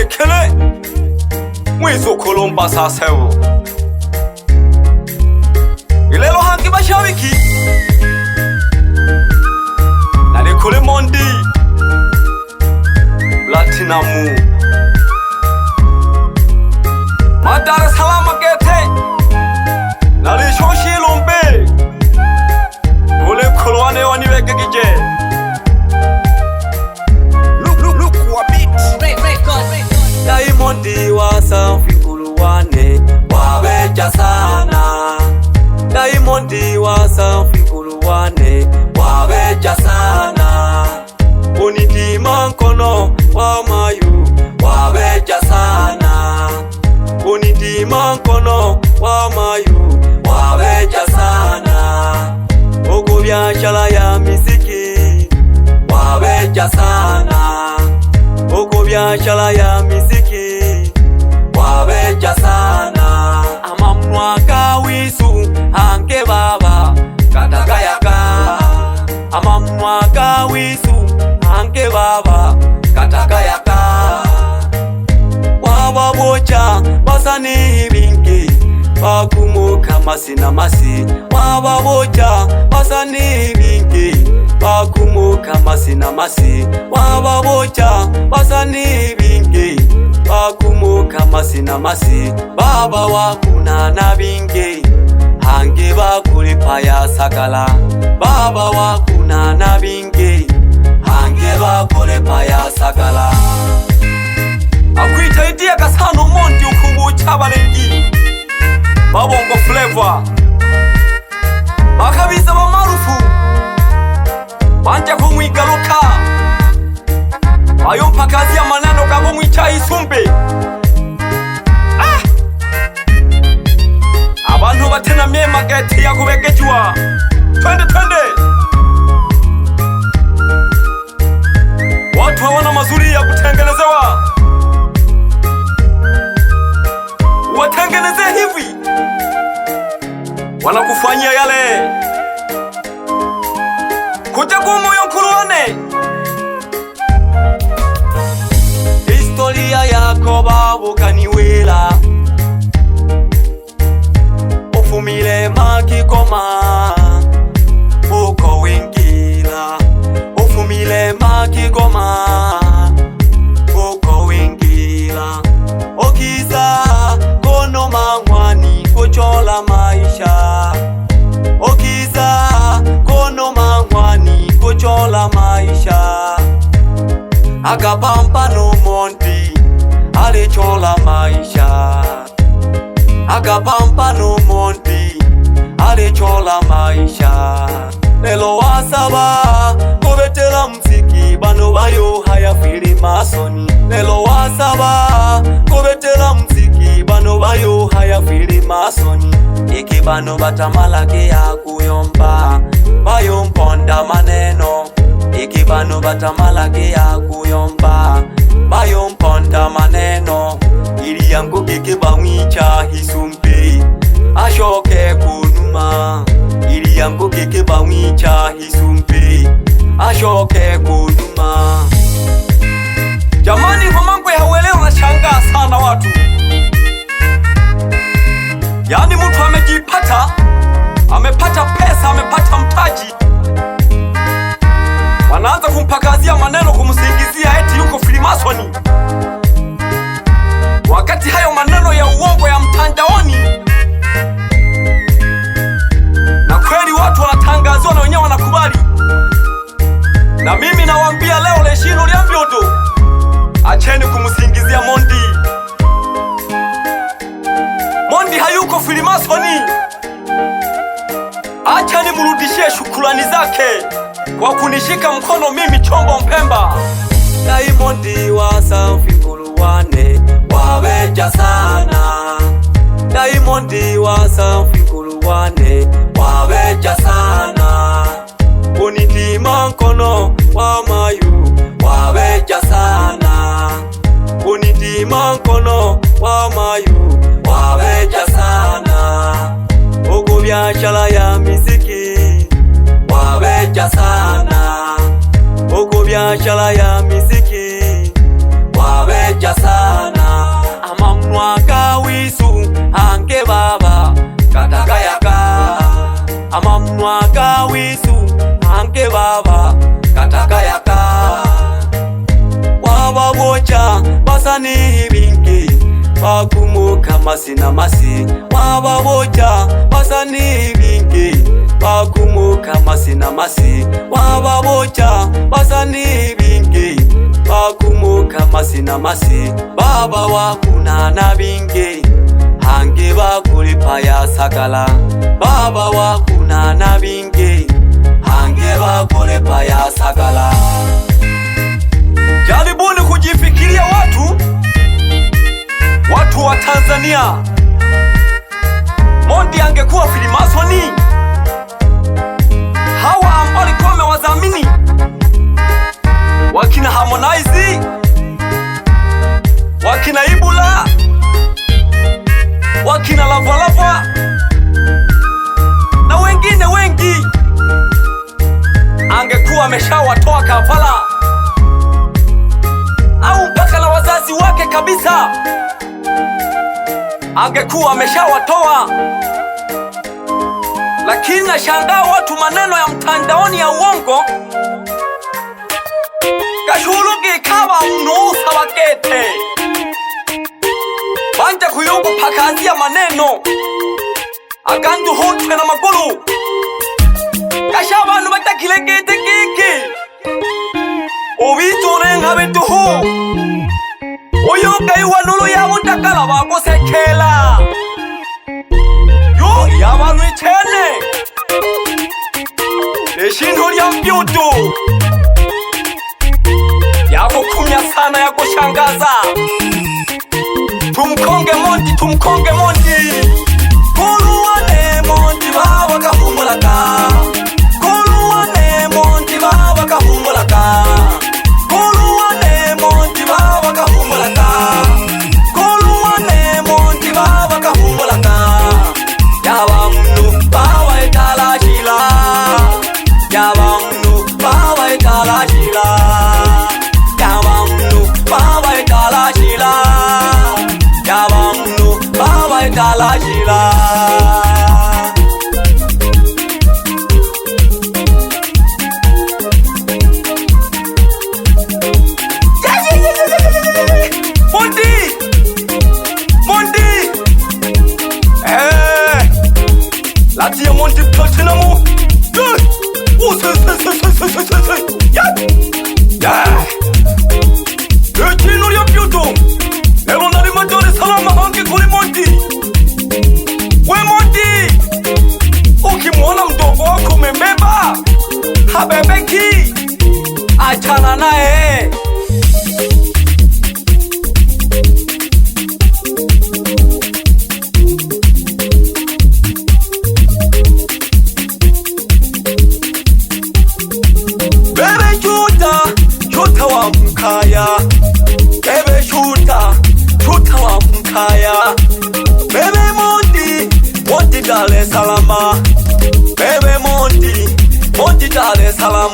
kele mwizo kolomba sasewo ilelo hangi bashabiki nale kole mondi Platinamu Madara salama kete nale shoshi lombe kole kolwane waniweke kije look wa beat Diamondi wasa fikuluwane wabeja sana Diamondi wasa fikuluwane wabeja sana Unitima nkono wa mayu wabeja sana Unitima nkono wa mayu wabeja sana Ogo biashara ya miziki wabeja sana Ogo biashara ya miziki wabeja sana Ama mwaka wisu hange baba katakayaka Ama mwaka wisu hange baba katakayaka Waba bocha basani bingi bakumuka masi na masi Waba bocha basani bingi bakumuka masi na masi Waba bocha basani bingi bakumuka masi na masi Baba wakuna na bingi hange bakulipa ya sakala Baba wakuna na bingi hange bakulipa ya sakala Akwita idia kasano mondi ukungu chabalengi Babongo flavor Bakabisa mamarufu Banja kumwigaruka Ayo mpakazi ya manano kabo mwicha isumbe Abantu batena mie mageti ya kubekejua Twende Watu hawana mazuri ya kutengenezewa Watengeneze hivi wanakufanyia yale kuja kumoyo nkuruone Historia yako babu kaniwela Ufumile makikoma uko wingila Ufumile makikoma uko wingila Okiza kono mangwani kuchola maisha Okiza kono mangwani kuchola maisha Agapampa no mondi alichola maisha Agapampa no mondi alichola maisha Lelo wasaba kubetela mziki bano bayo haya fili masoni Lelo wasaba kubetela mziki bano bayo haya fili masoni Iki bano batamalake ya kuyomba bayo mponda maneno Iki bano batamalake ya kuyomba bayo mponda maneno Ili yangu kike bamwicha hisumpe ashoke kunuma Ili yangu kike bamwicha hisumpe ashoke kunuma Jamani mamangu ya haweleo na shanga sana watu Yani mtu amejipata amepata pesa amepata mtaji Wanaanza kumpakazia maneno kumsingizia eti yuko filimasoni Wakati hayo maneno ya uongo ya mtandaoni Na kweli watu wanatangazwa na wenyewe wanakubali Na mimi nawaambia leo leshino liambiodo Acheni kumsingizia Mondi Mondi hayuko filimasoni Acheni murudishie shukrani zake Kwa kunishika mkono mimi Chombo Mpemba Diamondi wasa fikuluwane wabeja sana Diamondi wasa fikuluwane wabeja sana Unitima nkono wa mayu wabeja sana Unitima nkono wa mayu wabeja sana Ogo biashara ya miziki wabeja sana Ogo biashara ya miziki wabeja sana amamwaga wisu ange baba katakayaka waba bocha basani bingi bakumuka masina masi waba bocha basani bingi bakumuka masina masi waba bocha basani bingi bakumuka masina masi baba wakunana bingi hange bakulipa ya sakala baba wakunana bingi hange bakulipa ya sakala. Jaribuni kujifikiria watu wa Tanzania, Mondi angekuwa Freemasoni, hawa ambao walikuwa wamewadhamini wakina Harmonize, wakina Ibula, wakina Lavalava na wengine wengi, angekuwa ameshawatoa kafala au mpaka na wazazi wake kabisa, angekuwa ameshawatoa. Lakini nashangaa watu maneno ya mtandaoni ya uongo kashulugi kaba mnusa wakete banja kuyugo pakazia maneno agandu hutwe na maguru kashabanu batakilegete kiki obiturenga betuhu uyoga iwanulu ya mutakala bakosekela yo yabanu ichene eshintu lya mbyutu yakukumya sana ya kushangaza. Tumkonge Mondi, tumkonge Mondi, kuluwane Mondi baba kahumulaka, kuluwane Mondi baba kahumulaka, kuluwane Mondi baba kahumulaka, kuluwane Mondi baba kahumulaka. Yaba mnu baba italashila, yaba mnu baba italashila, yaba mnu baba italashila, yaba mnu baba italashila. Latia Mondi Platinum. Echino lya mbyutu lelo nali majore salama hange kuli Mondi. We Mondi, ukimwona mdogo wako umembeba habebeki, achana naye. Mkaya bebe shuta wa mkaya bebe Mondi Dar es Salaam bebe Mondi Dar es Salaam.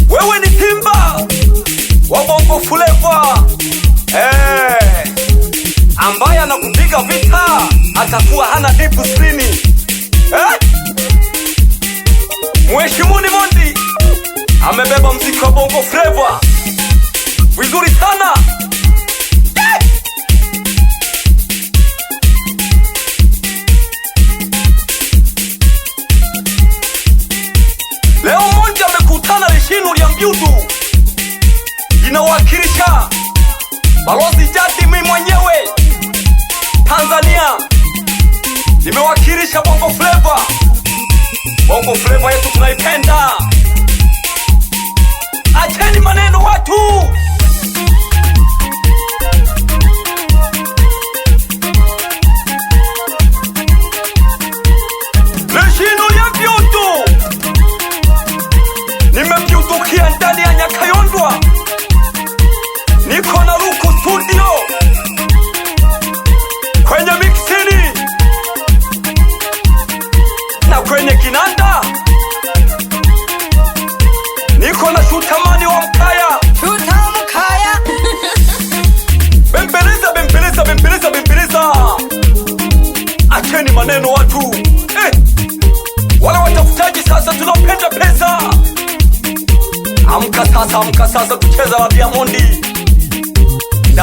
Wewe ni Simba wa Bongo Flava, ambaye anakupiga vita atakuwa hana deep screen. Mheshimuni Mondi amebeba mziki wa Bongo Flava vizuri sana. Leo Mondi amekutana na Eshino lya mbyutu, inawakilisha Balozi Jadi mimi mwenyewe Tanzania, nimewakilisha Bongo Flava. Bongo Flava yetu tunaipenda, acheni maneno watu. Eshino lya mbyutu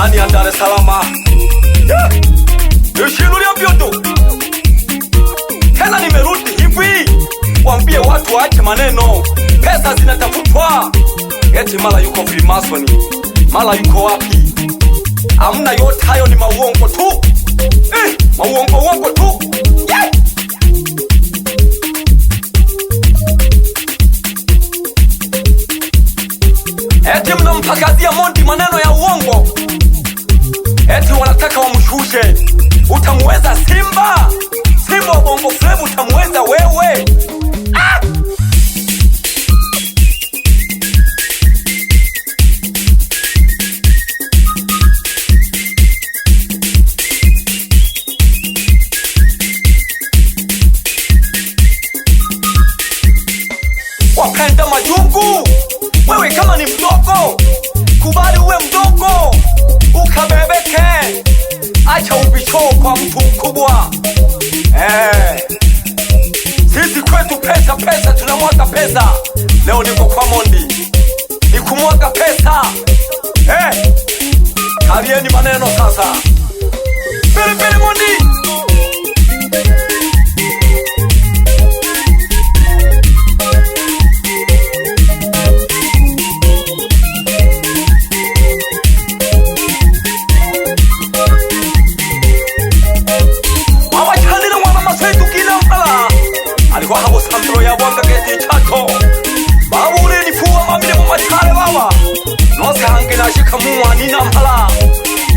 ndani ya Dar es Salaam. Yeshiru Lyambyondo tena nimerudi hivi, waambie watu waache maneno, pesa zinatafutwa. Eti mala yuko Freemason, mala yuko wapi? Amna, yote hayo ni mauongo tu, mauongo tu. Eti mnampakazia Mondi maneno ya uongo, eti wanataka wamshushe. Utamweza Simba? Simba wa Bongo Flava utamweza wewe? Wapenda majungu, wewe kama ni mdogo, kubali uwe mdogo, ukabebeke. Acha ubicho kwa mtu mkubwa. Sisi kwetu pesa, tunamwaga pesa. Leo niko kwa Mondi, ni kumwaga pesa. Kalieni maneno sasa. Pili Mondi. Alikuwa habo Sandro ya wanga geti chato babu ule ni fuwa mamile mumachale baba nose hange na shika muwa nina mpala.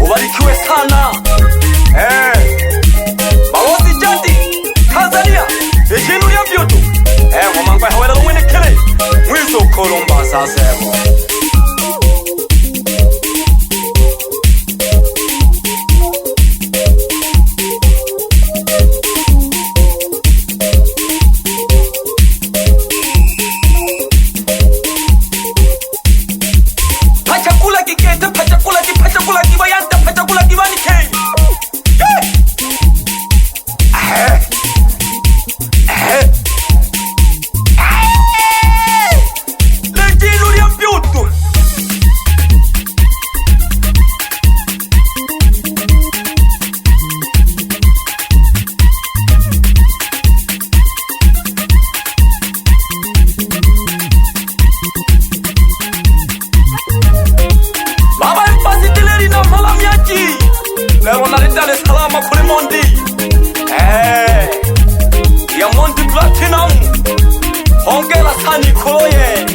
Ubarikiwe sana. Balozi Jadi Tanzania Yeshiru Lyambyondo mwamangwa hawela mwene kele mwizo kolomba sasebo. Lero nari Dar es Salaam kuri Mondi. Ya Mondi Platinum. Hongera sana Koloye.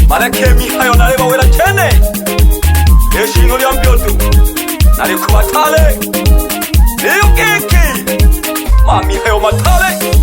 Bareke mihayo nareba wera chene. Yeshiru Lyambyondo. Nari kubatale. Niyo kiki. Mami hayo matale.